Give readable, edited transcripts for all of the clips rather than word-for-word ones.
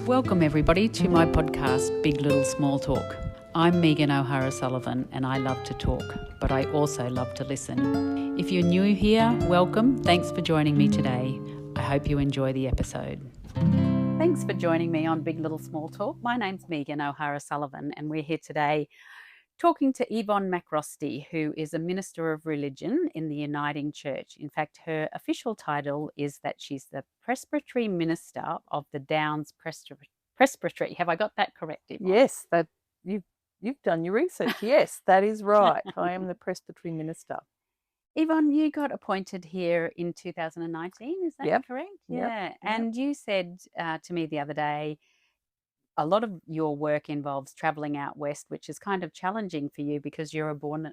Welcome everybody to my podcast, Big Little Small Talk. I'm Megan O'Hara-Sullivan and I love to talk, but I also love to listen. If you're new here, welcome. Thanks for joining me today. I hope you enjoy the episode. Thanks for joining me on Big Little Small Talk. My name's Megan O'Hara-Sullivan and we're here today talking to Yvonne McRostie, who is a minister of religion in the Uniting Church. In fact, her official title is that she's the Presbytery Minister of the Downs Presbytery. Have I got that correct, Yvonne? Yes, that you've done your research. Yes, that is right. I am the Presbytery Minister. Yvonne, you got appointed here in 2019, is that correct? Yep. And you said to me the other day, a lot of your work involves travelling out west, which is kind of challenging for you because you're a born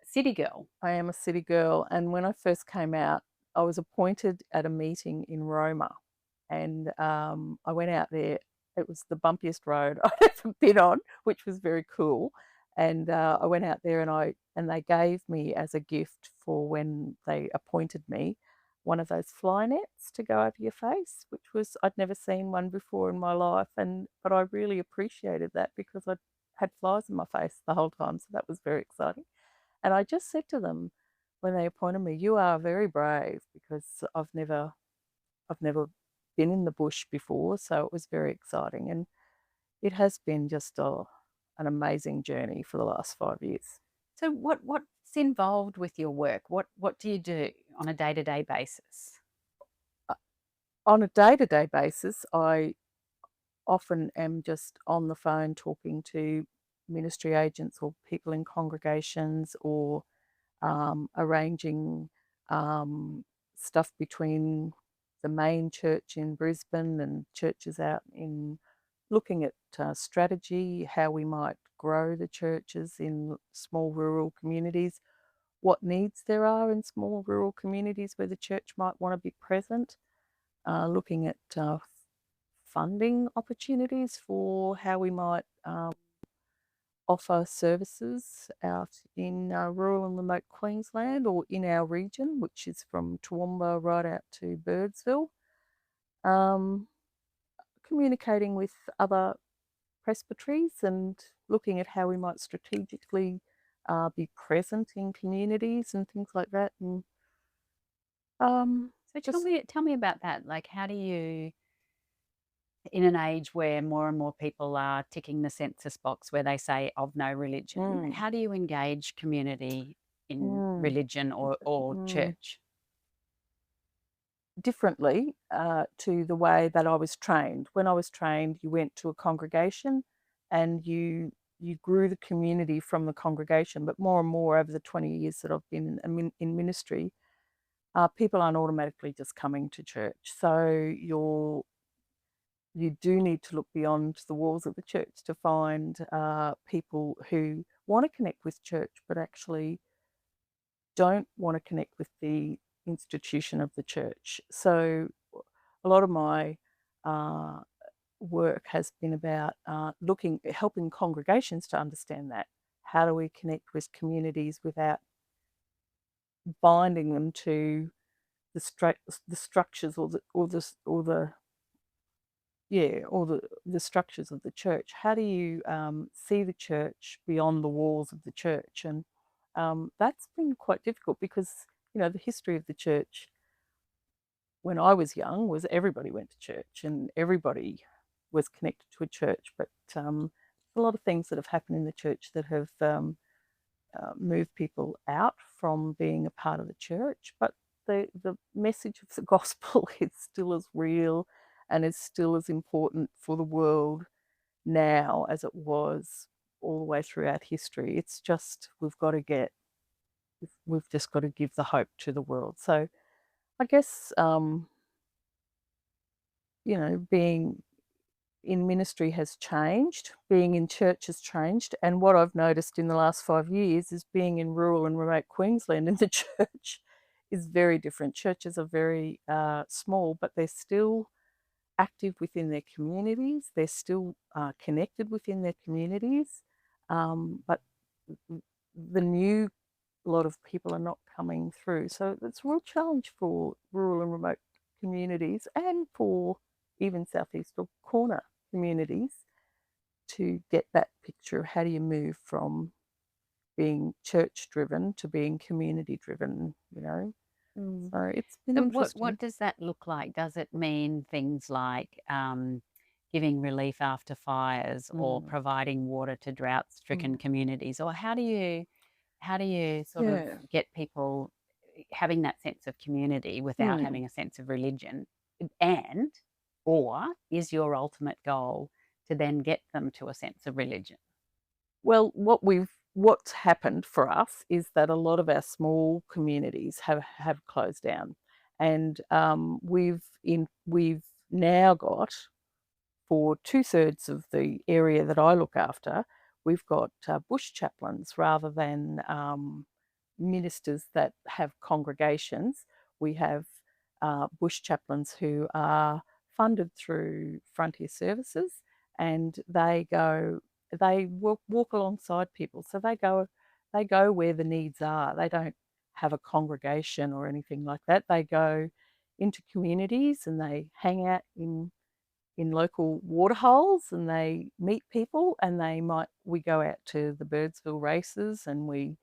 city girl. I am a city girl, and when I first came out, I was appointed at a meeting in Roma, and I went out there. It was the bumpiest road I'd ever been on, which was very cool. And I went out there, and they gave me as a gift for when they appointed me one of those fly nets to go over your face, which was, I'd never seen one before in my life, but I really appreciated that because I'd had flies in my face the whole time, so that was very exciting. And I just said to them when they appointed me, "You are very brave," because I've never been in the bush before, so it was very exciting, and it has been just an amazing journey for the last 5 years. So what's involved with your work? What do you do on a day-to-day basis? On a day-to-day basis, I often am just on the phone talking to ministry agents or people in congregations, or arranging stuff between the main church in Brisbane and churches out in, looking at strategy, how we might grow the churches in small rural communities, what needs there are in small rural communities where the church might want to be present, looking at funding opportunities for how we might offer services out in rural and remote Queensland or in our region, which is from Toowoomba right out to Birdsville. Communicating with other presbyteries and looking at how we might strategically be present in communities and things like that. And so tell me about that. Like, how do you, in an age where more and more people are ticking the census box where they say of no religion, how do you engage community in religion or church? Differently to the way that I was trained. When I was trained, you went to a congregation and you grew the community from the congregation. But more and more over the 20 years that I've been in ministry, people aren't automatically just coming to church. So you do need to look beyond the walls of the church to find people who want to connect with church but actually don't want to connect with the institution of the church. So a lot of my work has been about helping congregations to understand that. How do we connect with communities without binding them to the structures or the structures of the church? How do you see the church beyond the walls of the church? And that's been quite difficult because, the history of the church when I was young was everybody went to church and everybody was connected to a church. But a lot of things that have happened in the church that have moved people out from being a part of the church. But the message of the gospel is still as real and is still as important for the world now as it was all the way throughout history. It's just we've just got to give the hope to the world. So I guess being in ministry has changed, being in church has changed, and what I've noticed in the last 5 years is being in rural and remote Queensland in the church is very different. Churches are very small, but they're still active within their communities. They're still connected within their communities, but the new lot of people are not coming through. So it's a real challenge for rural and remote communities and for even southeast or corner communities to get that picture of how do you move from being church-driven to being community-driven, Mm. So it's been So interesting. what does that look like? Does it mean things like giving relief after fires or Mm, providing water to drought-stricken mm. communities? Or how do you sort of Yeah. get people having that sense of community without Mm. having a sense of religion? And or is your ultimate goal to then get them to a sense of religion? Well, what's happened for us is that a lot of our small communities have closed down, and we've now got, for 2/3 of the area that I look after, we've got bush chaplains rather than ministers that have congregations. We have bush chaplains who are funded through Frontier Services, and they walk alongside people. So they go where the needs are. They don't have a congregation or anything like that. They go into communities and they hang out in local waterholes and they meet people, and we go out to the Birdsville races and we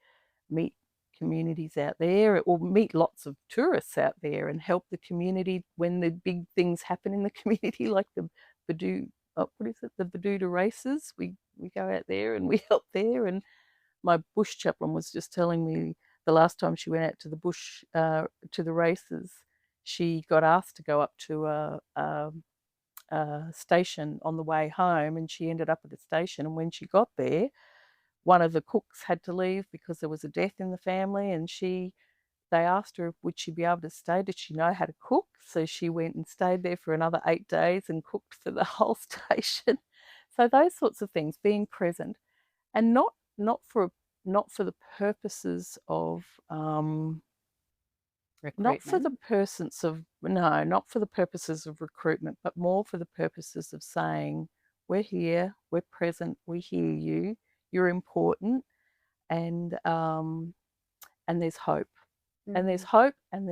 meet communities out there, or meet lots of tourists out there and help the community when the big things happen in the community, like the Badoo, what is it, the Badoo races. We go out there and we help there. And my bush chaplain was just telling me the last time she went out to the bush to the races, she got asked to go up to a station on the way home, and she ended up at the station. And when she got there, one of the cooks had to leave because there was a death in the family, and they asked her would she be able to stay. Did she know how to cook? So she went and stayed there for another 8 days and cooked for the whole station. So those sorts of things, being present, and not for the purposes of not for the Recruitment. persons of no, not for the purposes of recruitment, but more for the purposes of saying, we're here, we're present, we hear you, you're important, and there's hope. And there's Mm. hope, and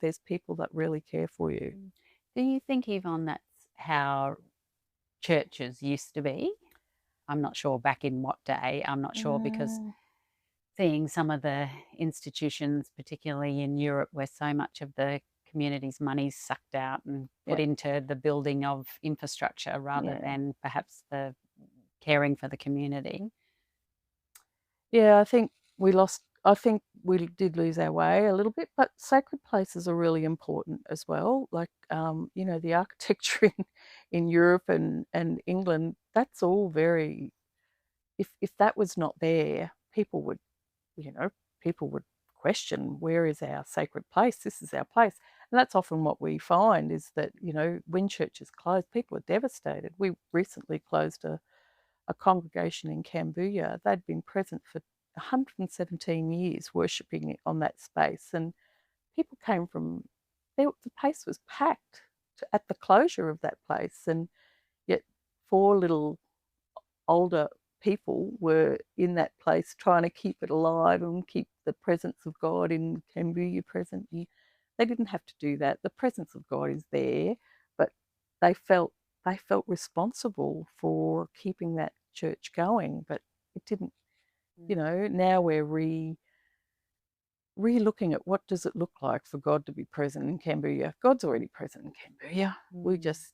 there's people that really care for you. Mm. Do you think, Yvonne, that's how churches used to be? I'm not sure back in what day. I'm not sure because Mm, seeing some of the institutions, particularly in Europe, where so much of the community's money's sucked out and put yeah, into the building of infrastructure rather yeah. than perhaps the caring for the community. Yeah, I think we did lose our way a little bit, but sacred places are really important as well. Like, the architecture in Europe and England, that's all very, if that was not there, you know, people would question, where is our sacred place? This is our place. And that's often what we find is that, when churches close, people are devastated. We recently closed a congregation in Cambodia. They'd been present for 117 years worshipping on that space, and people came from there. The place was packed at the closure of that place, and yet 4 little older people were in that place trying to keep it alive and keep the presence of God in Cambodia present. They didn't have to do that. The presence of God is there, but they felt they felt responsible for keeping that church going, but it didn't. Now we're re-looking at what does it look like for God to be present in Cambodia. God's already present in Cambodia. We Mm. just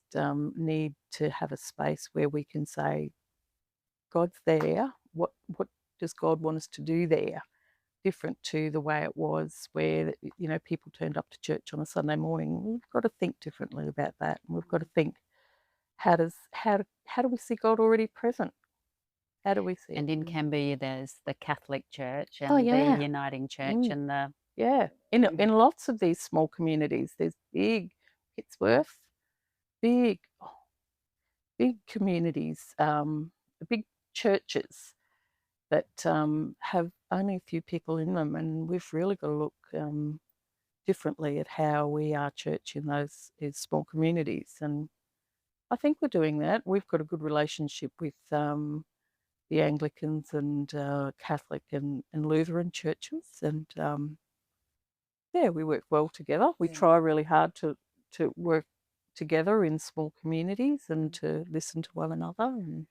need to have a space where we can say, God's there. What does God want us to do there? Different to the way it was, where people turned up to church on a Sunday morning. We've got to think differently about that, and we've got to think, how do we see God already present? How do we see it? And in Cambodia, there's the Catholic Church Oh and the yeah, Uniting Church mm, and the yeah. In lots of these small communities, there's big Pittsworth, big big communities, big churches that have only a few people in them, and we've really got to look differently at how we are church in those small communities. And I think we're doing that. We've got a good relationship with the Anglicans and Catholic and Lutheran churches, and yeah, we work well together. We Yeah. try really hard to work together in small communities and to listen to one another. And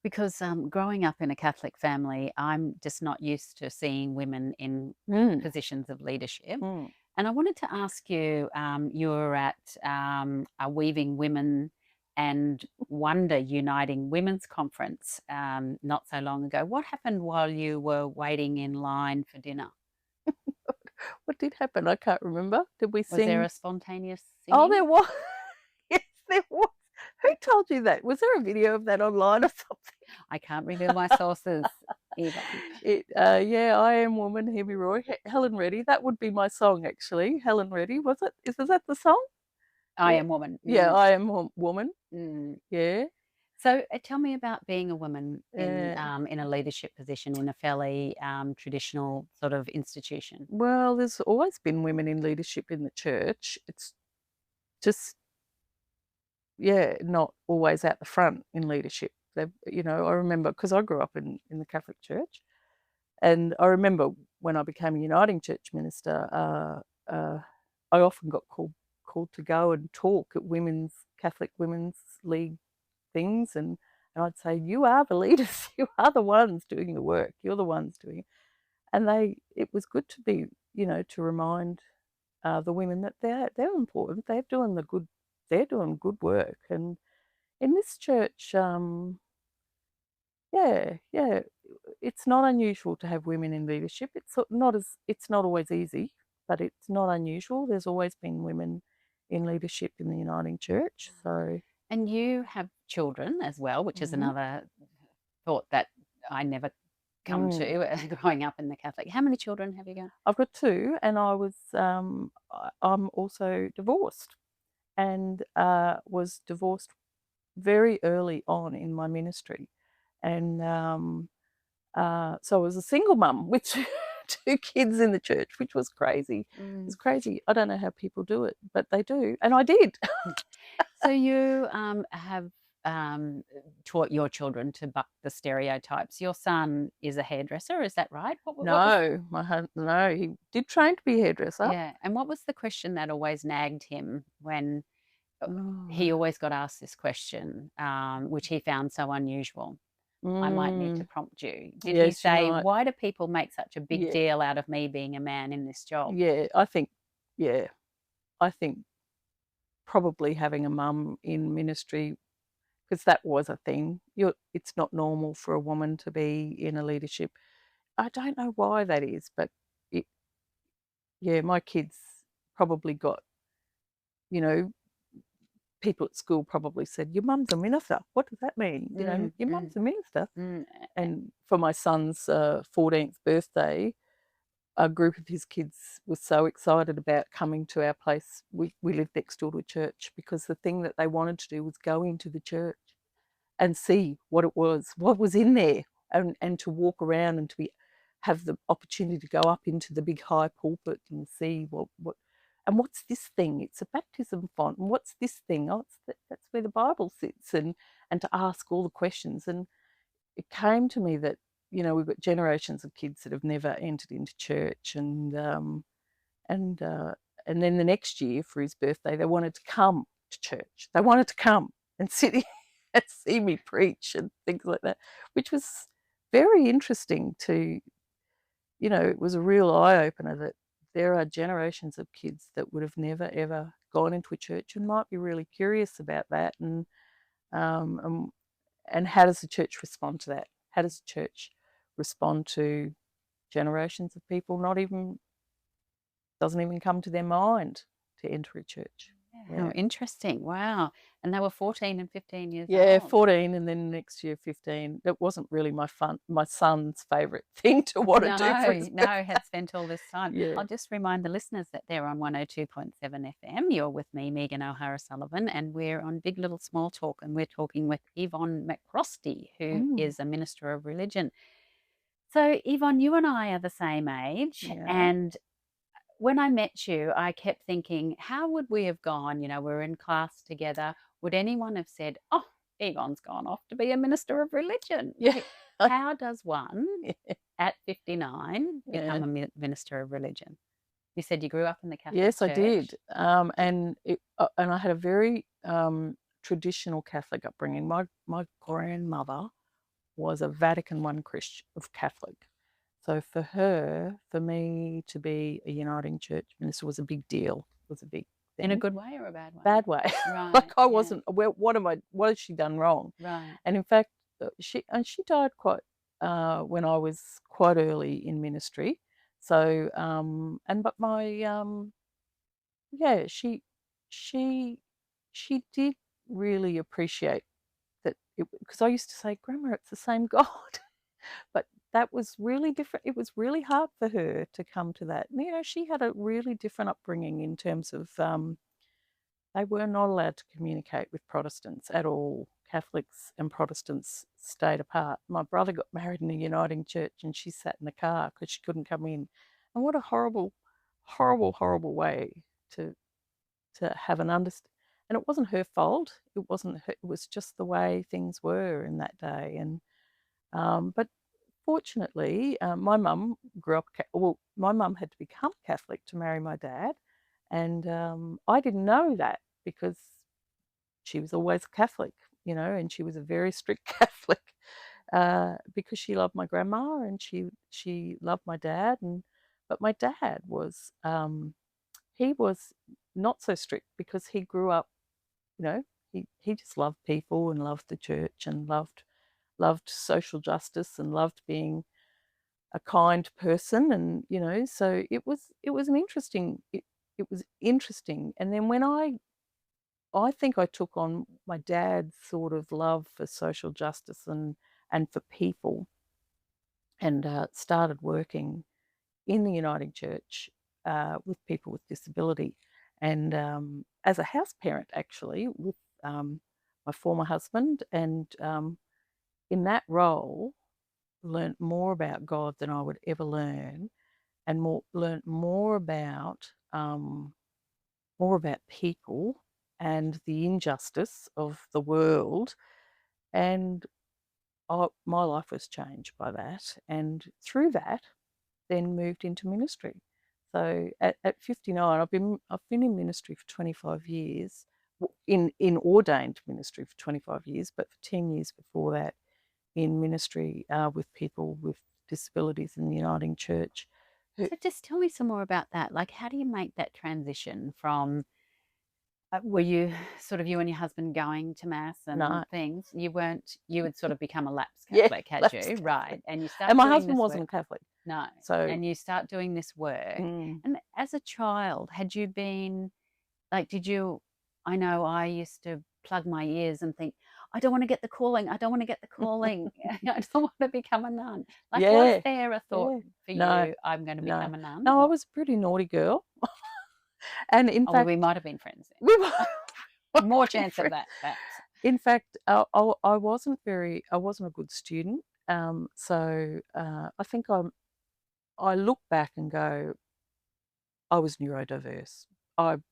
Because growing up in a Catholic family, I'm just not used to seeing women in positions of leadership. And I wanted to ask you, you were at a Weaving Women and Wonder Uniting Women's Conference not so long ago. What happened while you were waiting in line for dinner? What did happen? I can't remember. Did we Was there sing? a spontaneous singing? Oh, there was. Yes, there was. Who told you that? Was there a video of that online or something? I can't reveal my sources, Yvonne. Yeah, I Am Woman, Heavy Roy, Helen Reddy. That would be my song, actually. Helen Reddy, was it? Was that the song? I Yeah. Am Woman. Yeah, I Am Woman. Yeah. So tell me about being a woman in a leadership position in a fairly traditional sort of institution. Well, there's always been women in leadership in the church. It's just, not always out the front in leadership. I remember, because I grew up in the Catholic Church, and I remember when I became a Uniting Church minister, I often got called to go and talk at Catholic Women's League things, and I'd say, you are the leaders, you are the ones doing the work, you're the ones doing it. And it was good to be, to remind the women that they're important, they're doing good work. And in this church, it's not unusual to have women in leadership. It's not always easy, but it's not unusual. There's always been women in leadership in the Uniting Church. So, and you have children as well, which is another thought that I never come to growing up in the Catholic. How many children have you got? I've got 2, and I'm also divorced, and was divorced very early on in my ministry, and so I was a single mum with 2 kids in the church, which was crazy. It's crazy. I don't know how people do it, but they do, and I did. So you have taught your children to buck the stereotypes. Your son is a hairdresser, is that right? No, he did train to be a hairdresser. Yeah, and what was the question that always nagged him when he always got asked this question, which he found so unusual? I might need to prompt you. Did he say, why do people make such a big deal out of me being a man in this job? I think probably having a mum in ministry, because that was a thing. It's not normal for a woman to be in a leadership. I don't know why that is, but my kids probably got, people at school probably said, your mum's a minister. What does that mean? Your mum's a minister. And for my son's 14th birthday, a group of his kids was so excited about coming to our place. We lived next door to a church, because the thing that they wanted to do was go into the church and see what was in there, and to walk around and have the opportunity to go up into the big high pulpit and see what's this thing? It's a baptism font. And what's this thing? Oh, that's where the Bible sits, and to ask all the questions. And it came to me that, we've got generations of kids that have never entered into church, and then the next year for his birthday, they wanted to come to church. They wanted to come and sit here and see me preach and things like that, which was very interesting to, it was a real eye-opener that there are generations of kids that would have never, ever gone into a church and might be really curious about that. And how does the church respond to that? How does the church respond to generations of people doesn't even come to their mind to enter a church? Oh, interesting. Wow. And they were 14 and 15 years old. Yeah, 14, and then next year 15. That wasn't really my son's favourite thing to want to do for his birthday. Had spent all this time. Yeah. I'll just remind the listeners that they're on 102.7 FM. You're with me, Megan O'Hara-Sullivan, and we're on Big Little Small Talk, and we're talking with Yvonne McRostie, who is a minister of religion. So, Yvonne, you and I are the same age, and when I met you, I kept thinking, how would we have gone? We're in class together. Would anyone have said, oh, Yvonne's gone off to be a minister of religion? Yeah. How does one at 59 become a minister of religion? You said you grew up in the Catholic Yes, Church. I did. And I had a very traditional Catholic upbringing. My grandmother was a Vatican I Christian of Catholic. So for me to be a Uniting Church minister was a big deal. It was a big thing. In a good way or a bad way? Bad way. Right. Like I yeah. wasn't. Well, what has she done wrong? Right. And in fact, she died quite when I was quite early in ministry. So but my yeah, she did really appreciate that, because I used to say, Grandma, it's the same God. But that was really different. It was really hard for her to come to that. You know, she had a really different upbringing in terms of they were not allowed to communicate with Protestants at all. Catholics and Protestants stayed apart. My brother got married in a Uniting Church and she sat in the car because she couldn't come in. And what a horrible, horrible, horrible way to have an understanding. And it wasn't her fault. It wasn't her, it was just the way things were in that day. And but fortunately, my mum grew up. Well, my mum had to become Catholic to marry my dad, and I didn't know that because she was always Catholic, you know, and she was a very strict Catholic because she loved my grandma and she loved my dad. And but my dad was he was not so strict because he grew up, you know, he just loved people and loved the church and loved social justice and loved being a kind person. And you know, so it was an interesting it was interesting. And then when I think I took on my dad's sort of love for social justice and for people, and started working in the Uniting Church with people with disability, and as a house parent actually with my former husband, and in that role learnt more about God than I would ever learn, and learnt more about people and the injustice of the world. And my life was changed by that, and through that then moved into ministry. So at 59, I've been in ministry for 25 years, in ordained ministry for 25 years, but for 10 years before that in ministry with people with disabilities in the Uniting Church. So just tell me some more about that. Like, how do you make that transition from, were you sort of, you and your husband going to mass and No. things? You weren't, you had sort of become a lapsed Yeah, Catholic, had lapsed you? Catholic. Right. And you start And my doing husband this wasn't work. Catholic. No. So And you start doing this work. And as a child, had you been, like, did you, I know I used to plug my ears and think, I don't want to get the calling. I don't want to get the calling. I don't want to become a nun. Like, was there a thought for No, you, I'm going to become a nun? No, I was a pretty naughty girl. And in fact, we might have been friends then. we were More chance of that, perhaps. In fact, I wasn't a good student. So I think I look back and go, I was neurodiverse. I've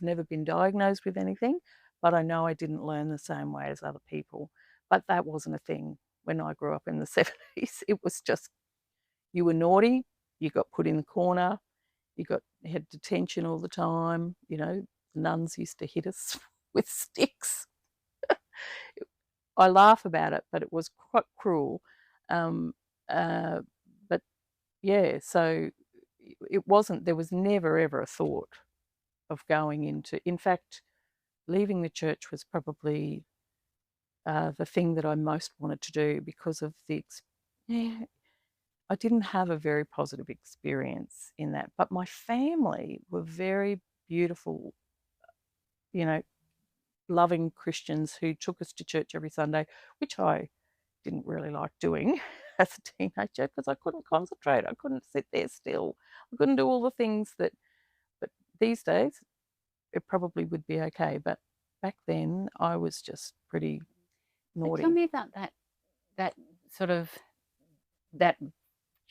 never been diagnosed with anything, but I know I didn't learn the same way as other people. But that wasn't a thing when I grew up in the 70s. It was just, you were naughty, you got put in the corner, you had detention all the time. You know, nuns used to hit us with sticks. I laugh about it, but it was quite cruel. But yeah, so it wasn't, there was never ever a thought of going into, in fact, leaving the church was probably the thing that I most wanted to do because of I didn't have a very positive experience in that. But my family were very beautiful, you know, loving Christians who took us to church every Sunday, which I didn't really like doing as a teenager because I couldn't concentrate. I couldn't sit there still. I couldn't do all the things but these days it probably would be okay. But back then I was just pretty naughty. So tell me about that sort of, that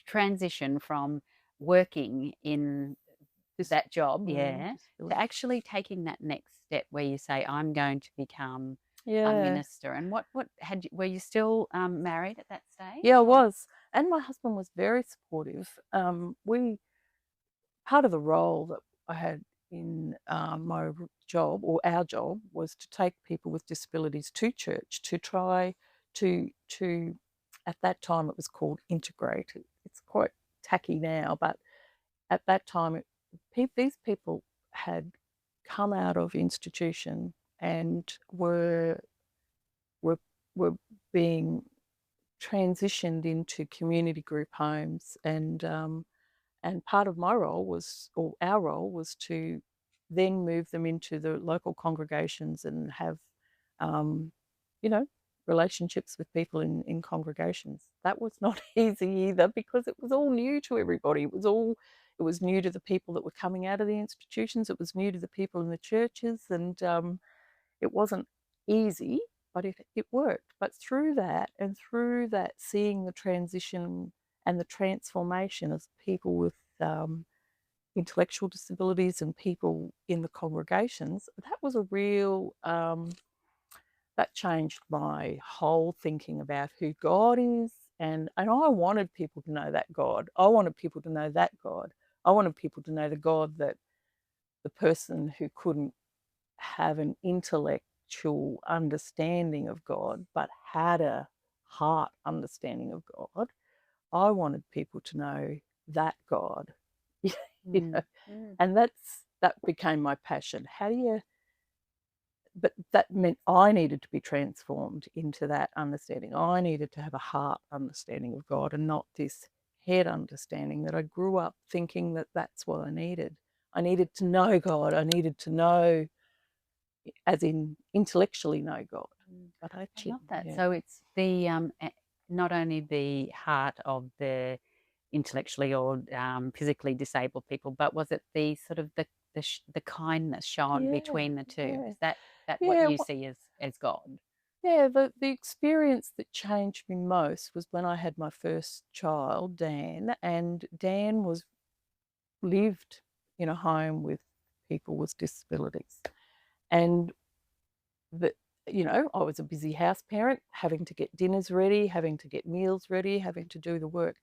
transition from working in that job, to actually taking that next step where you say, I'm going to become a minister. And what were you still married at that stage? Yeah, I was. And my husband was very supportive. part of the role that I had in my job, or our job, was to take people with disabilities to church to try to at that time it was called integrate. It's quite tacky now, but at that time these people had come out of institution and were were were being transitioned into community group homes, and part of my role was, or our role was, to then move them into the local congregations and have, um, you know, relationships with people in congregations. That was not easy either, because it was all new to everybody. It was new to the people that were coming out of the institutions. It was new to the people in the churches, and it wasn't easy, but it worked. But through that, and through that, seeing the transition and the transformation of people with intellectual disabilities and people in the congregations, that was a real, that changed my whole thinking about who God is. And I wanted people to know that God. I wanted people to know that God. I wanted people to know the God that the person who couldn't have an intellectual understanding of God, but had a heart understanding of God. I wanted people to know that God, you know, and that became my passion. But that meant I needed to be transformed into that understanding. I needed to have a heart understanding of God, and not this head understanding that I grew up thinking that that's what I needed. I needed to know God. I needed to know, as in intellectually know God. But I love that. yeah. So it's the not only the heart of the intellectually or physically disabled people, but was it the sort of the kindness shown between the two? Yeah, Is that what yeah, you see as God? yeah. The experience that changed me most was when I had my first child, Dan, and Dan lived in a home with people with disabilities, and that, I was a busy house parent, having to get dinners ready, having to get meals ready, having to do the work,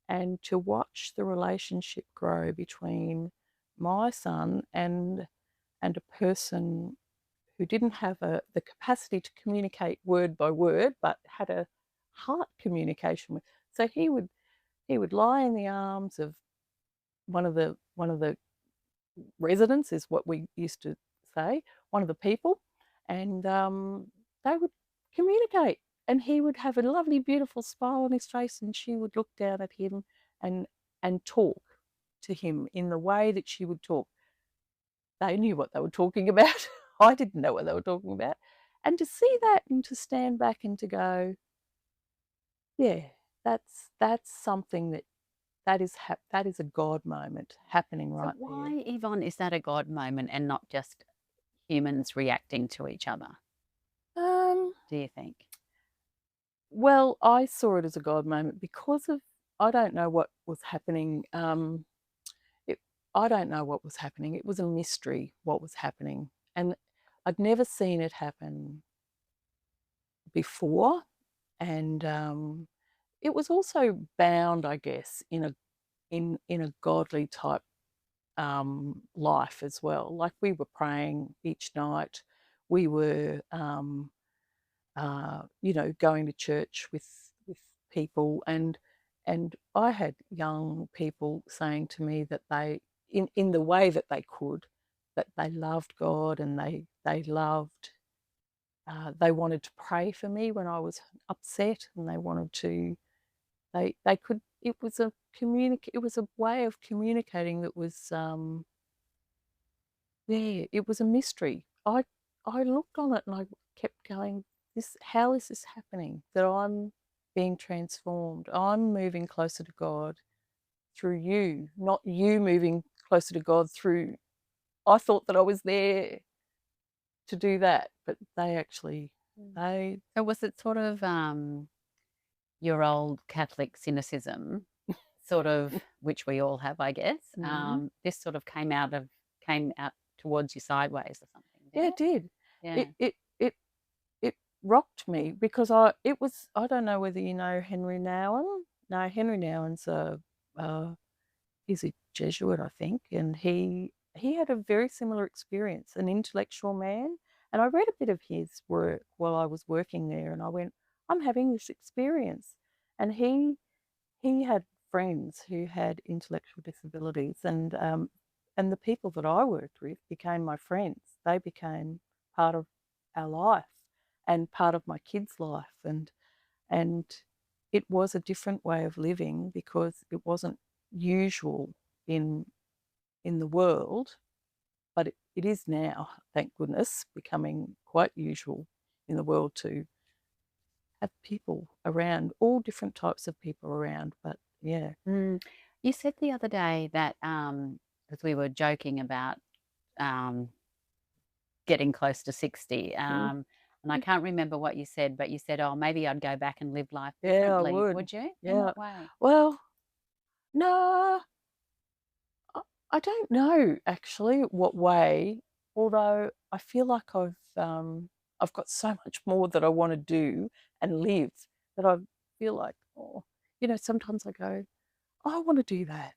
and to watch the relationship grow between my son and a person who didn't have the capacity to communicate word by word, but had a heart communication with. So he would lie in the arms of one of the residents, is what we used to say, one of the people, and they would communicate. And he would have a lovely, beautiful smile on his face, and she would look down at him and talk to him in the way that she would talk. They knew what they were talking about. I didn't know what they were talking about. And to see that, and to stand back and to go, yeah, that's something that is a God moment happening So right there. why, Yvonne, is that a God moment and not just humans reacting to each other, do you think? Well, I saw it as a God moment because of, I don't know what was happening. It, I don't know what was happening. It was a mystery what was happening, and I'd never seen it happen before. And it was also bound, I guess, in a godly type life as well. Like, we were praying each night. We were going to church with people, and I had young people saying to me that they, in the way that they could, that they loved God, and they loved, they wanted to pray for me when I was upset, and they wanted to, they could. It was a way of communicating that was, yeah, it was a mystery. I looked on it and I kept going, how is this happening? That I'm being transformed. I'm moving closer to God through you, not you moving closer to God through. I thought that I was there to do that, but they actually, So was it sort of your old Catholic cynicism, sort of, which we all have, I guess? This sort of came out towards you sideways or something, did yeah, it? it did. Yeah. It rocked me, because I don't know whether you know Henry Nouwen. No, Henry Nouwen's he's a Jesuit, I think, and he had a very similar experience, an intellectual man. And I read a bit of his work while I was working there, and I went, I'm having this experience. And he had friends who had intellectual disabilities, and the people that I worked with became my friends. They became part of our life and part of my kids' life, and it was a different way of living because it wasn't usual in the world, but it is now, thank goodness, becoming quite usual in the world to have people around, all different types of people around. But yeah. You said the other day that because we were joking about getting close to 60, and I can't remember what you said, but you said, "Oh, maybe I'd go back and live life Yeah, I differently." would. Would you? In Yeah. what way? Well, no, I don't know actually what way, although I feel like I've got so much more that I want to do and live that I feel like, oh, sometimes I go, I want to do that.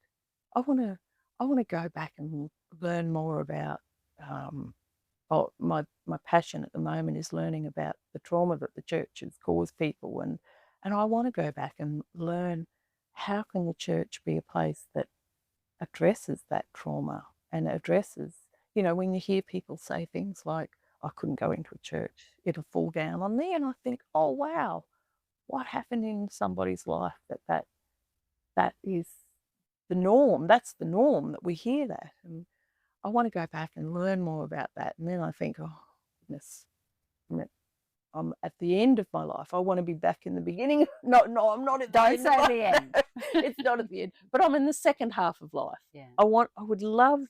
I want to go back and learn more about my passion at the moment is learning about the trauma that the church has caused people, and I want to go back and learn how can the church be a place that addresses that trauma and addresses, when you hear people say things like, I couldn't go into a church, it'll fall down on me, and I think, oh wow, what happened in somebody's life that is the norm. That's the norm, that we hear that. And I want to go back and learn more about that. And then I think, oh goodness, I'm at the end of my life. I want to be back in the beginning. No, I'm not at the Don't end. say the end. It's not at the end, but I'm in the second half of life. Yeah. I would love,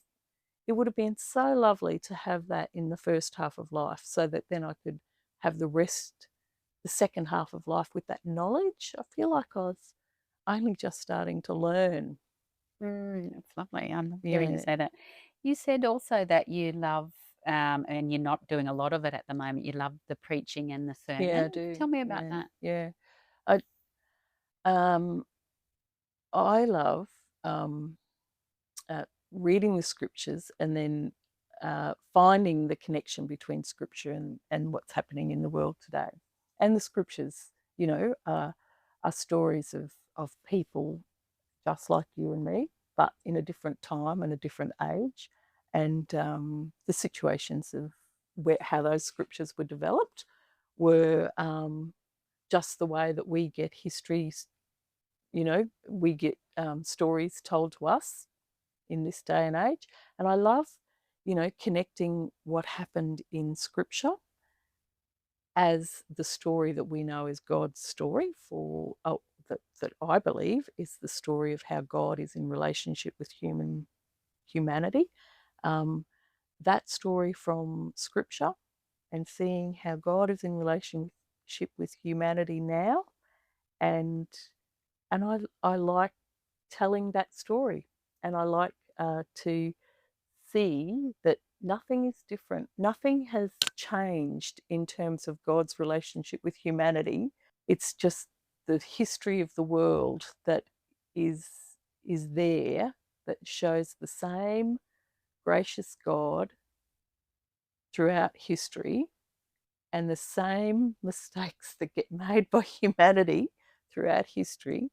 it would have been so lovely to have that in the first half of life, so that then I could have the rest, the second half of life, with that knowledge. I feel like I was only just starting to learn. That's lovely. I love hearing you Yeah. say that. You said also that you love, and you're not doing a lot of it at the moment, you love the preaching and the sermon. Yeah, I do. Tell me about Yeah. that. Yeah. I um I love reading the scriptures, and then finding the connection between scripture and what's happening in the world today. And the scriptures, are stories of people just like you and me, but in a different time and a different age, and the situations of how those scriptures were developed were just the way that we get histories. We get stories told to us in this day and age. And I love, connecting what happened in scripture as the story that we know is God's story that I believe is the story of how God is in relationship with humanity. That story from scripture, and seeing how God is in relationship with humanity now, and I like telling that story, and I like to see that nothing is different. Nothing has changed in terms of God's relationship with humanity. It's just the history of the world that is there, that shows the same gracious God throughout history, and the same mistakes that get made by humanity throughout history.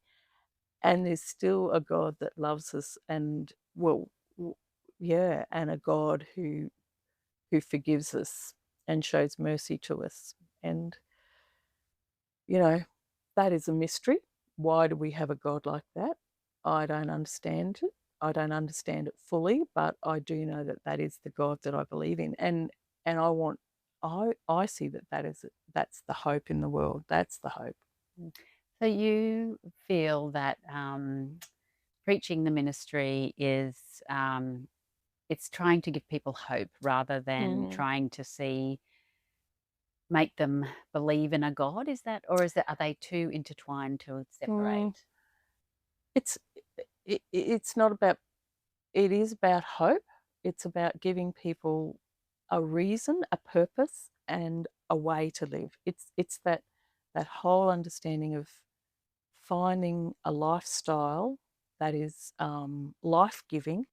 And there's still a God that loves us, and and a God who forgives us and shows mercy to us. And that is a mystery. Why do we have a God like that? I don't understand it. I don't understand it fully, but I do know that that is the God that I believe in, and I see that's the hope in the world. That's the hope. So you feel that preaching the ministry is it's trying to give people hope rather than trying to make them believe in a God. Is that, or are they too intertwined to separate? It's not about. It is about hope. It's about giving people a reason, a purpose, and a way to live. It's that whole understanding of finding a lifestyle that is life-giving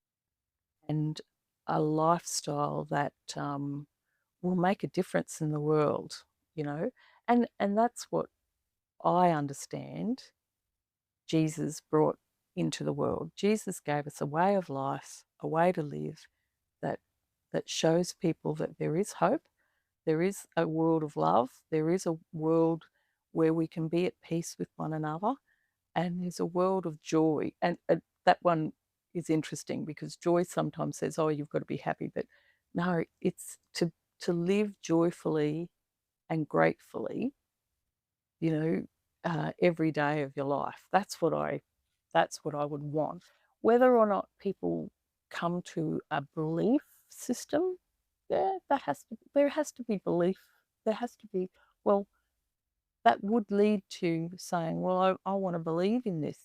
and a lifestyle that will make a difference in the world, you know. And that's what I understand Jesus brought into the world. Jesus gave us a way of life, a way to live that shows people that there is hope, there is a world of love, there is a world where we can be at peace with one another, and there's a world of joy. And that one is interesting because joy sometimes says, "Oh, you've got to be happy," but no, it's to live joyfully and gratefully, every day of your life. That's what I would want. Whether or not people come to a belief system, there has to be belief. There has to be, well, that would lead to saying, well, I want to believe in this.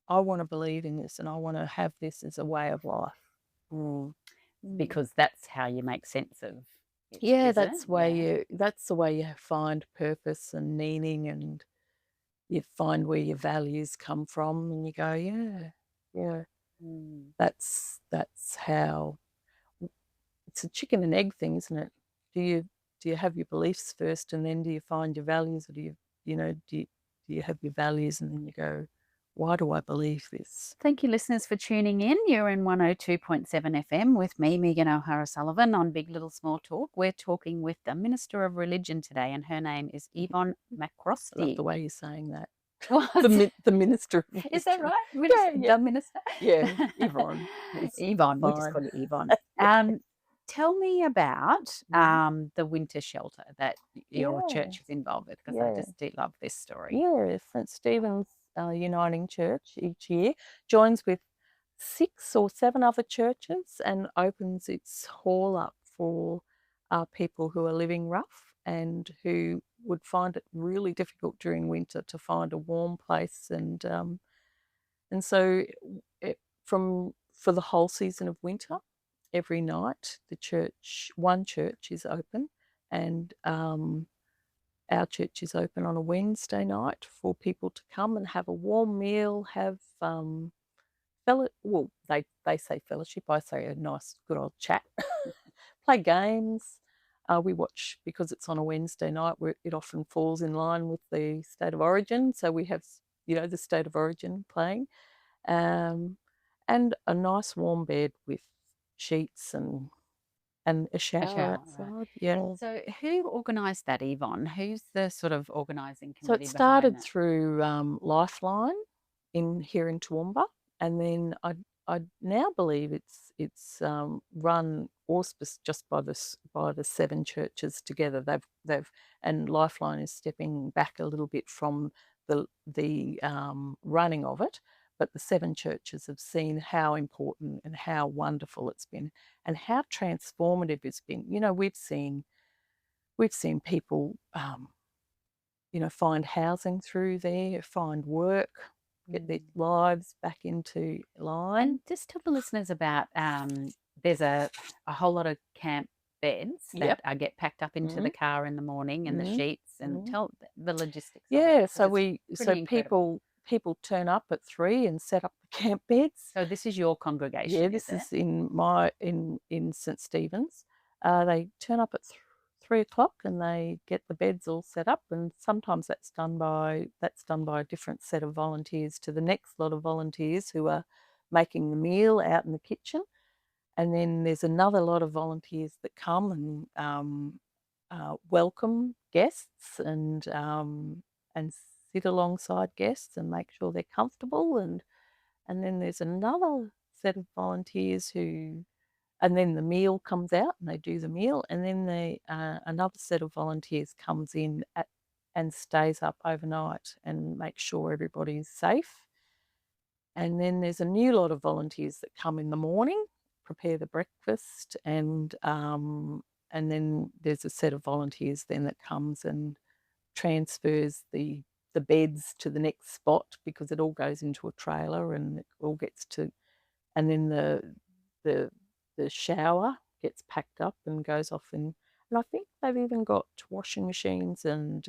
I want to believe in this, and I want to have this as a way of life. Because that's how you make sense of it, Yeah, is that's it? that's the way you find purpose and meaning, and you find where your values come from, and you go, yeah, that's how. It's a chicken and egg thing, isn't it? Do you have your beliefs first, and then do you find your values, or do you have your values and then you go, why do I believe this? Thank you, listeners, for tuning in. You're in 102.7 FM with me, Megan O'Hara Sullivan, on Big Little Small Talk. We're talking with the Minister of Religion today, and her name is Yvonne I love McRostie. the way you're saying that. What? The Minister of Religion. Is that right? Minister, Yeah. The Minister? Yeah, Yvonne. Yvonne, we'll just fine. call you Yvonne. Yeah. Tell me about the winter shelter that your Yeah. church is involved with, because I just do love this story. Yeah, St. Stephen's Uniting Church each year joins with 6 or 7 other churches and opens its hall up for people who are living rough and who would find it really difficult during winter to find a warm place. And so for the whole season of winter, every night one church is open, and our church is open on a Wednesday night for people to come and have a warm meal, have they say fellowship, I say a nice good old chat, play games. We watch, because it's on a Wednesday night, where it often falls in line with the State of Origin, so we have the State of Origin playing, and a nice warm bed with sheets and a shower outside. Right. Yeah. So who organised that, Yvonne? Who's the sort of organising So committee it started behind through Lifeline here in Toowoomba, and then I now believe it's run auspiced just by the 7 churches together. They've and Lifeline is stepping back a little bit from the running of it, but the 7 churches have seen how important and how wonderful it's been, and how transformative it's been. We've seen people find housing through there, find work, get their lives back into line. And just tell the listeners about there's a whole lot of camp beds that get packed up into the car in the morning, and the sheets, and tell the logistics of it, So people turn up at 3 and set up the camp beds. So this is your congregation? Yeah, this is in St. Stephen's. They turn up at 3 o'clock and they get the beds all set up, and sometimes that's done by a different set of volunteers to the next lot of volunteers who are making the meal out in the kitchen. And then there's another lot of volunteers that come and welcome guests and sit alongside guests and make sure they're comfortable. And then there's another set of volunteers and then the meal comes out and they do the meal, and then another set of volunteers comes in and stays up overnight and makes sure everybody's safe. And then there's a new lot of volunteers that come in the morning, prepare the breakfast, and then there's a set of volunteers then that comes and transfers the beds to the next spot, because it all goes into a trailer and it all gets to, and then the shower gets packed up and goes off and I think they've even got washing machines and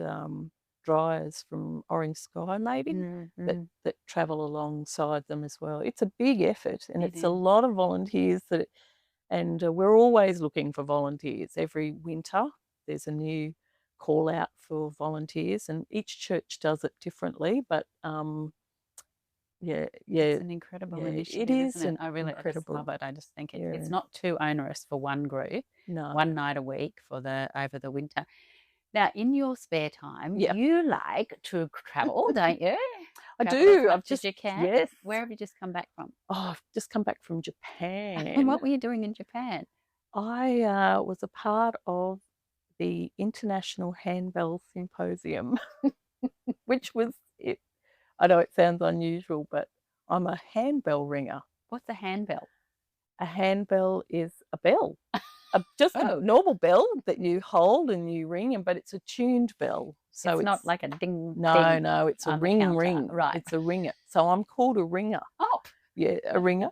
dryers from Orange Sky maybe that travel alongside them as well. It's a big effort, and it's a lot of volunteers and we're always looking for volunteers. Every winter there's a new call out for volunteers, and each church does it differently, but it's an incredible initiative. It is, isn't it? I just love it. I just think it's not too onerous for one group. No. One night a week over the winter. Now, in your spare time, you like to travel, don't you? I do. I've just Yes. Where have you just come back from? Oh, I've just come back from Japan. And what were you doing in Japan? I was a part of the International Handbell Symposium, which was it. I know it sounds unusual, but I'm a handbell ringer. What's a handbell? A handbell is a bell. Just a normal bell that you hold and you ring, but it's a tuned bell. So it's not like a ding. No, it's a ring. Right. It's a ringer. So I'm called a ringer. Oh. Yeah, a ringer.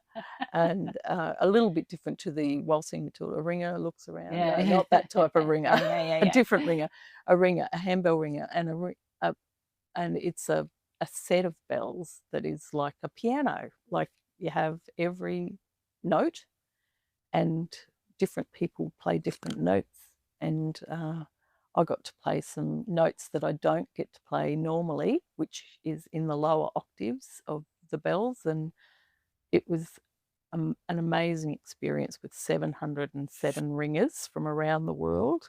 And a little bit different to the waltzing Matilda. A ringer looks around. Not that type of ringer. A different ringer. A ringer, a handbell ringer. And it's a set of bells that is like a piano. Like you have every note and different people play different notes, and I got to play some notes that I don't get to play normally, which is in the lower octaves of the bells, and it was an amazing experience with 707 ringers from around the world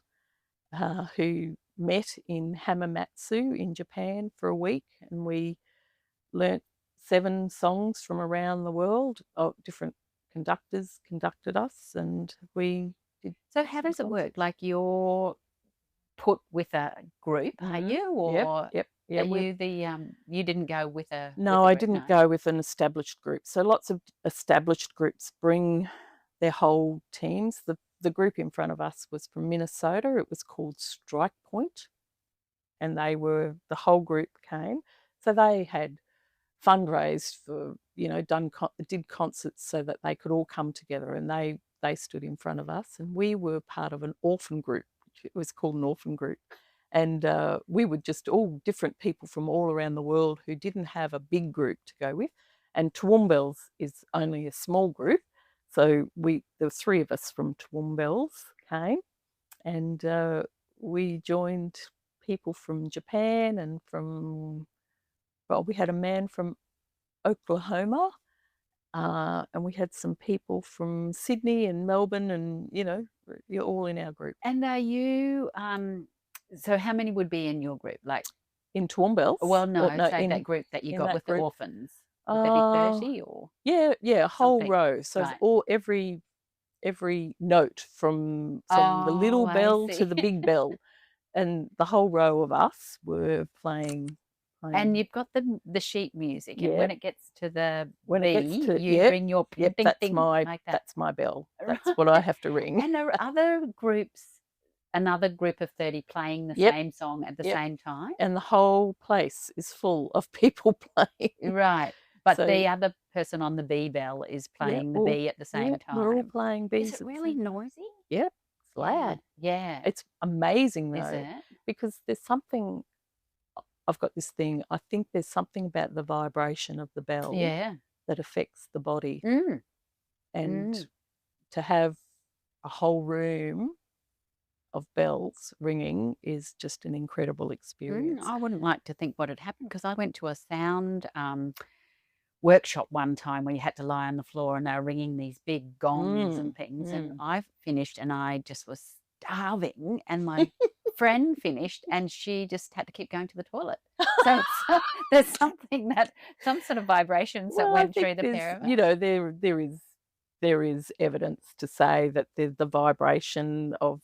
who met in Hamamatsu in Japan for a week, and we learnt 7 songs from around the world. Different conductors conducted us, and we did. So how does it work? Like you're put with a group, are you? Or yep. Are you you didn't go with a No, I didn't go with an established group. So lots of established groups bring their whole teams. The group in front of us was from Minnesota. It was called Strike Point, and the whole group came. So they had fundraised for, did concerts so that they could all come together, and they stood in front of us, and we were part of an orphan group. It was called an orphan group, and we were just all different people from all around the world who didn't have a big group to go with, and Toowoomballs is only a small group, so there were 3 of us from Toowoomballs came, and we joined people from Japan and we had a man from Oklahoma, and we had some people from Sydney and Melbourne, and you're all in our group. And are you so how many would be in your group? Like in Toowoomballs? Well, no, say that group that you got with the orphans. Would there be 30 or? Yeah, a whole row. So every note from the little bell to the big bell, and the whole row of us were playing. And you've got the sheet music, and when it gets to the B, you bring your ding, ding, like that. That's my bell. That's what I have to ring. And are other groups, another group of 30 playing the same song at the same time? And the whole place is full of people playing. Right. But the other person on the B bell is playing the B at the same time. We're all playing B. Is it really noisy? Yep. It's loud. Yeah. It's amazing though. Is it? Because there's something, I've got this thing, I think there's something about the vibration of the bell that affects the body. And to have a whole room of bells ringing is just an incredible experience. I wouldn't like to think what had happened, because I went to a sound workshop one time where you had to lie on the floor and they were ringing these big gongs and things, and I finished and I just was starving, and my friend finished and she just had to keep going to the toilet. So there's some sort of vibrations that went through the pair of us. There is evidence to say that the vibration of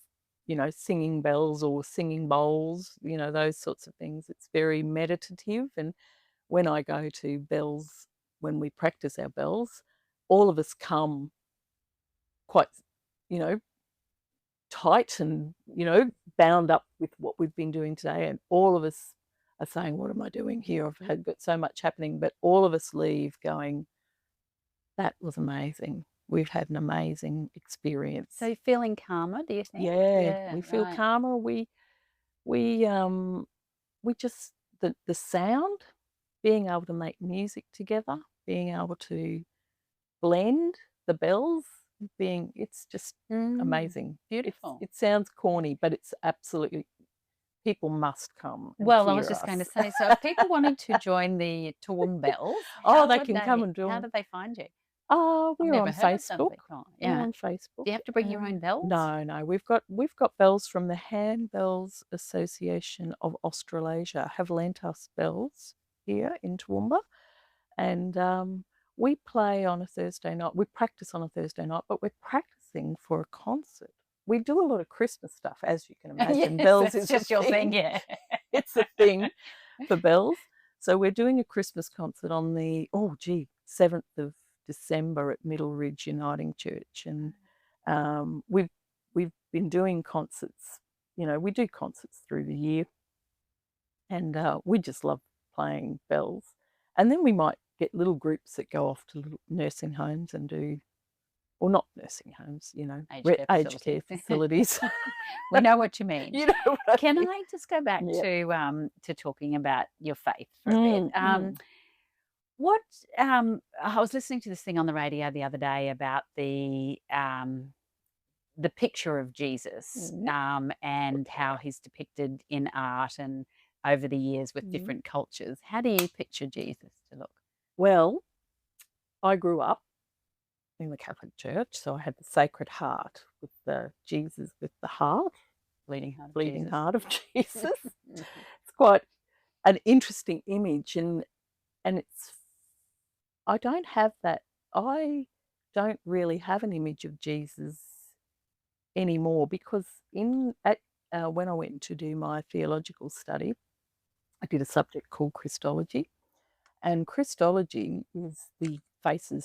singing bells or singing bowls, those sorts of things. It's very meditative. And when I go to bells, when we practice our bells, all of us come quite, tight and, bound up with what we've been doing today. And all of us are saying, what am I doing here? I've got so much happening. But all of us leave going, that was amazing. We've had an amazing experience. So you're feeling calmer, do you think? Yeah, we feel calmer. We we just, the sound, being able to make music together, being able to blend the bells, it's just amazing. Beautiful. It sounds corny, but it's absolutely, people must come and Well, I hear was just going to us. say, so if people wanted to join the Toowoomba Bells, Oh, how they would can come and how join. do they find you? Oh, I've we're never on heard of them Facebook. before. We're Yeah. on Facebook. Do you have to bring your own bells? No. We've got bells from the Handbells Association of Australasia have lent us bells here in Toowoomba, and we play on a Thursday night. We practice on a Thursday night, but we're practicing for a concert. We do a lot of Christmas stuff, as you can imagine. Yes, bells it's is just your thing, yeah. It's a thing for bells. So we're doing a Christmas concert on the 7th of December at Middle Ridge Uniting Church, and we've been doing concerts. You know, we do concerts through the year, and we just love playing bells. And then we might get little groups that go off to little nursing homes and do, or not nursing homes, you know, aged care facilities. We know what you mean. You know what I Can mean? I just go back Yep. to talking about your faith for a bit? What I was listening to this thing on the radio the other day about the picture of Jesus and how he's depicted in art and over the years with different cultures. How do you picture Jesus to look? Well, I grew up in the Catholic Church, so I had the Sacred Heart with the Jesus with the heart, bleeding heart of Jesus. It's quite an interesting image, and it's, I don't have that. I don't really have an image of Jesus anymore, because when I went to do my theological study, I did a subject called Christology, and Christology is the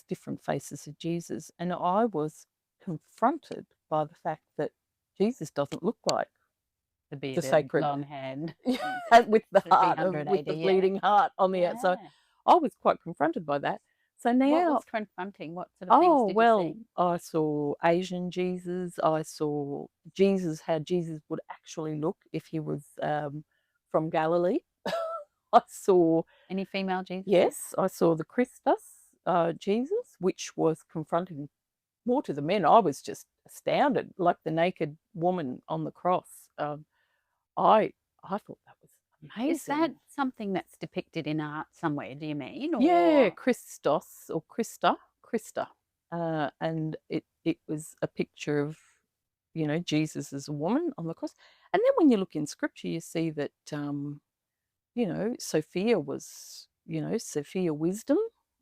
different faces of Jesus, and I was confronted by the fact that Jesus doesn't look like the sacred long hand with the heart, with the bleeding heart on the outside. I was quite confronted by that. So now, what was confronting? What sort of things did you see? I saw Asian Jesus. I saw Jesus, how Jesus would actually look if he was from Galilee. I saw any female Jesus. Yes, I saw the Christus Jesus, which was confronting more to the men. I was just astounded, like the naked woman on the cross. I thought that was amazing. Is that something that's depicted in art somewhere, do you mean? Or? Yeah, Christos or Christa, and it was a picture of, you know, Jesus as a woman on the cross. And then when you look in scripture, you see that, you know, Sophia wisdom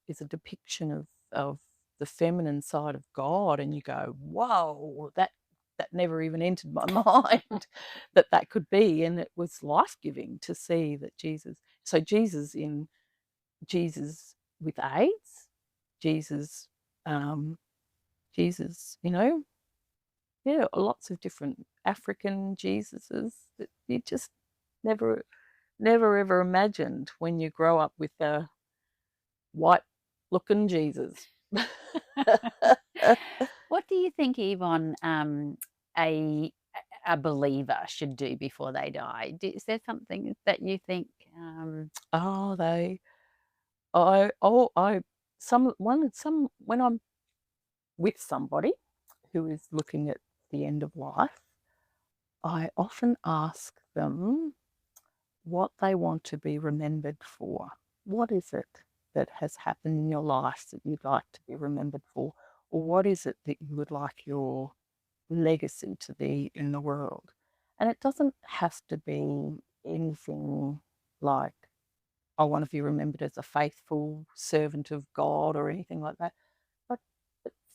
is a depiction of the feminine side of God, and you go, whoa, that never even entered my mind that could be. And it was life-giving to see that Jesus with AIDS, Jesus, you know, lots of different African Jesuses that you just never ever imagined when you grow up with a white-looking Jesus. What do you think, Yvonne, a believer should do before they die? Is there something that you think? When I'm with somebody who is looking at the end of life, I often ask them what they want to be remembered for. What is it that has happened in your life that you'd like to be remembered for? Or what is it that you would like your legacy to be in the world? And it doesn't have to be anything like, I want to be remembered as a faithful servant of God or anything like that. But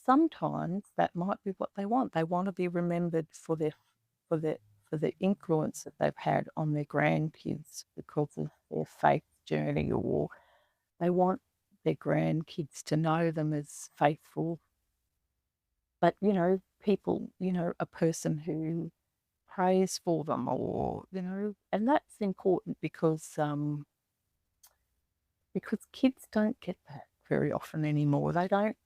sometimes that might be what they want. They want to be remembered for the influence that they've had on their grandkids because of their faith journey, or they want their grandkids to know them as faithful. But, you know, people, you know, a person who prays for them, or, you know, and that's important because kids don't get that very often anymore. They don't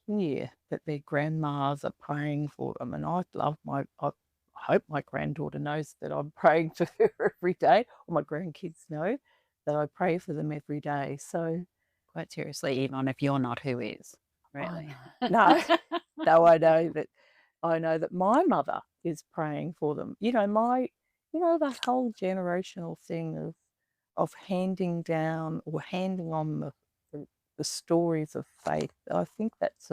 hear that their grandmas are praying for them. And I hope my granddaughter knows that I'm praying for her every day, or my grandkids know that I pray for them every day. So quite seriously, Yvonne, if you're not, who is? Really? No, though I know that my mother is praying for them. That whole generational thing of handing down or handing on the stories of faith. I think that's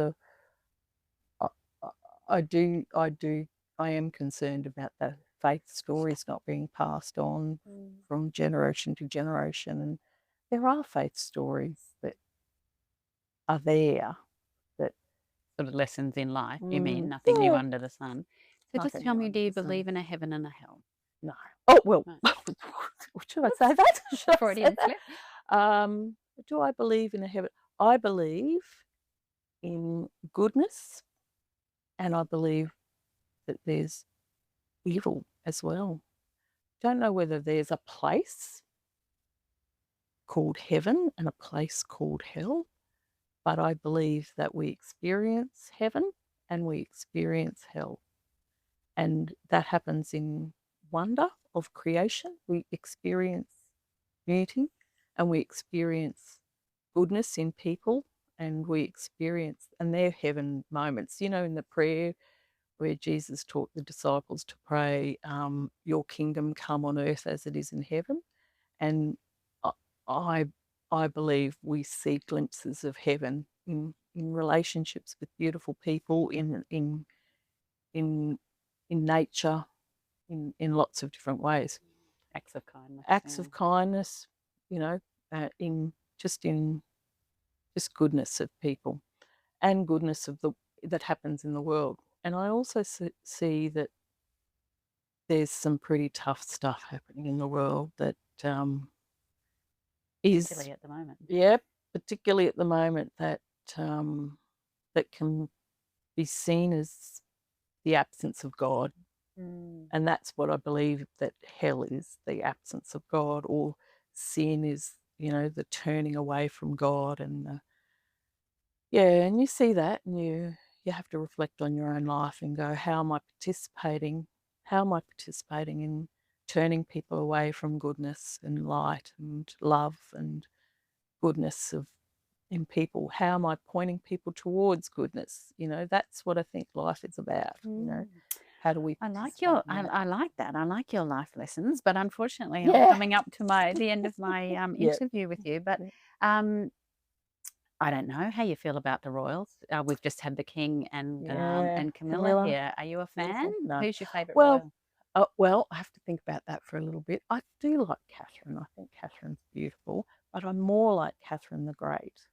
I am concerned about the faith stories not being passed on from generation to generation. And there are faith stories that are there that sort of lessons in life, you mean? Nothing new under the sun. So just Nothing tell new me, under do you the sun. believe in a heaven and a hell? No. Oh, well, No. should I say that? Should I Freudian say that? slip. Do I believe in a heaven? I believe in goodness, and I believe that there's evil as well. Don't know whether there's a place called heaven and a place called hell, but I believe that we experience heaven and we experience hell. And that happens in wonder of creation. We experience unity and we experience goodness in people, and they're heaven moments. In the prayer where Jesus taught the disciples to pray, your kingdom come on earth as it is in heaven. And I believe we see glimpses of heaven in relationships with beautiful people, in nature, in lots of different ways. Acts of kindness. Acts of kindness, in just goodness of people and goodness that happens in the world. And I also see that there's some pretty tough stuff happening in the world that particularly at the moment. Yeah, particularly at the moment that can be seen as the absence of God. And that's what I believe, that hell is the absence of God, or sin is, the turning away from God. And and you see that, and you have to reflect on your own life and go, how am I participating in turning people away from goodness and light and love and goodness in people? How am I pointing people towards goodness? That's what I think life is about. How do we? I like that. I like your life lessons, but unfortunately, I'm coming up to the end of my interview with you. But I don't know how you feel about the royals. We've just had the King and Camilla here. Are you a fan? No. Who's your favourite royal? Well, I have to think about that for a little bit. I do like Catherine. I think Catherine's beautiful, but I'm more like Catherine the Great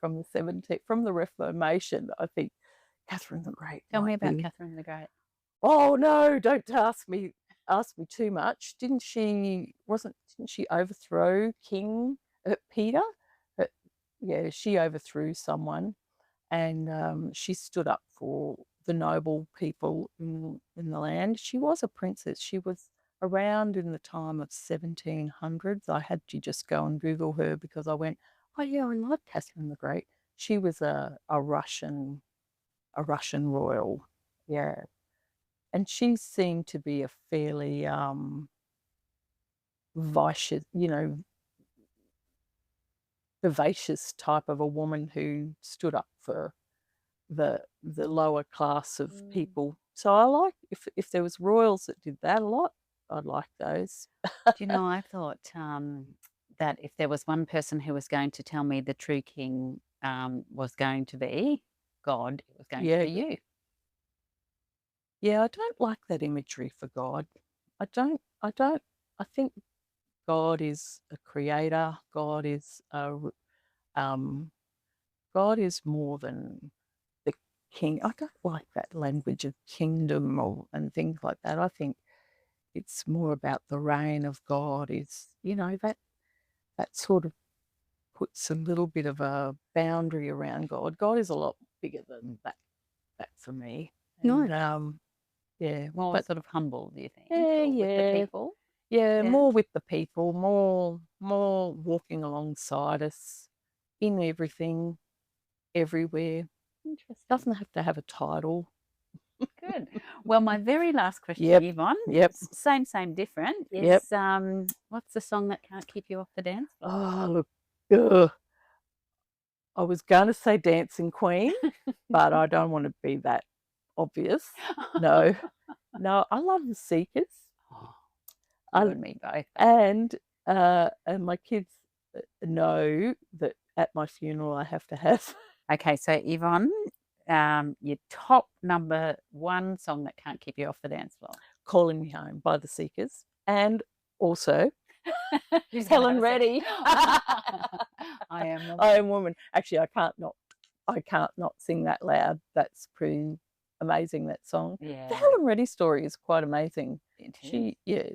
from the Reformation. I think Catherine the Great. Tell me about Catherine the Great. Oh no! Don't ask me too much. Didn't she overthrow King Peter? She overthrew someone, and she stood up for the noble people in the land. She was a princess. She was around in the time of 1700s. I had to just go and Google her because I went, oh yeah, I love Catherine the Great. She was a Russian royal, yeah, and she seemed to be a fairly vivacious type of a woman who stood up for the lower class of people. So I like, if there was royals that did that a lot, I'd like those. Do you know, I thought that if there was one person who was going to tell me the true king was going to be God, it was going to be you. Yeah, I don't like that imagery for God. I think God is a creator. God is more than the king. I don't like that language of kingdom and things like that. I think it's more about the reign of God. That sort of puts a little bit of a boundary around God. God is a lot bigger than that for me. And, more sort of humble, do you think? With the people. More with the people, more walking alongside us in everything, everywhere. Interesting. Doesn't have to have a title. Good. Well, my very last question, Yep. Yvonne. Yep. Same, different. Question, Yep. Yvonne. Yep. Same, different. Yep. Is what's the song that can't keep you off the dance floor? Oh, look. Ugh. I was going to say Dancing Queen, but I don't want to be that obvious. No. No, I love the Seekers. You and me both. And my kids know that at my funeral I have to have. Okay, so Yvonne, your top number one song that can't keep you off the dance floor. Calling Me Home by the Seekers. And also Helen Reddy. I Am Woman. I Am Woman. Actually, I can't not sing that loud. That's pretty amazing, that song. Yeah. The Helen Reddy story is quite amazing. Yeah.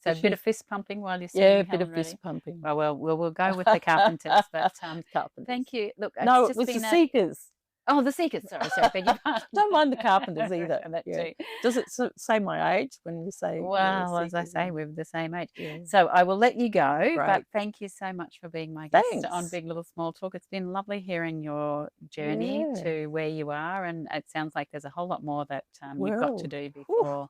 So a bit of fist pumping while you're Yeah, singing. a bit of fist pumping. Well, we'll go with the Carpenters. But Carpenters. Thank you. Look, No, it's it was just the been Seekers. Oh, the Seekers. Sorry, beg your pardon. Don't mind the Carpenters either. That too. Does it say my age when you say? Well, as I say, we're the same age. Yeah. So I will let you go. Great. But thank you so much for being my guest Thanks. on Big Little Small Talk. It's been lovely hearing your journey to where you are, and it sounds like there's a whole lot more that you've got to do before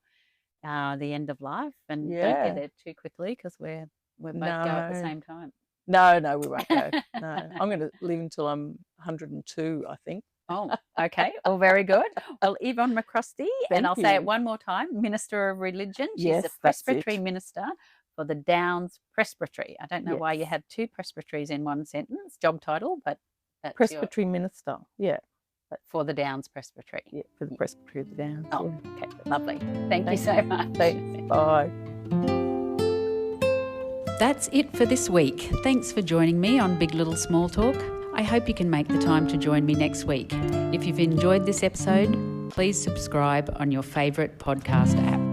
the end of life. And don't get there too quickly, because we're both go at the same time. No, we won't go. No, I'm going to live until I'm 102, I think. Oh, okay. Well, very good. Well, Yvonne McRostie, and I'll say it one more time, Minister of Religion. She's a presbytery minister for the Downs Presbytery. I don't know why you had two presbyteries in one sentence, job title, but that's presbytery minister. Yeah. But for the Downs Presbytery. Yeah, for the Presbytery of the Downs. Oh, okay. Lovely. Thank you so much. Thanks. Bye. That's it for this week. Thanks for joining me on Big Little Small Talk. I hope you can make the time to join me next week. If you've enjoyed this episode, please subscribe on your favourite podcast app.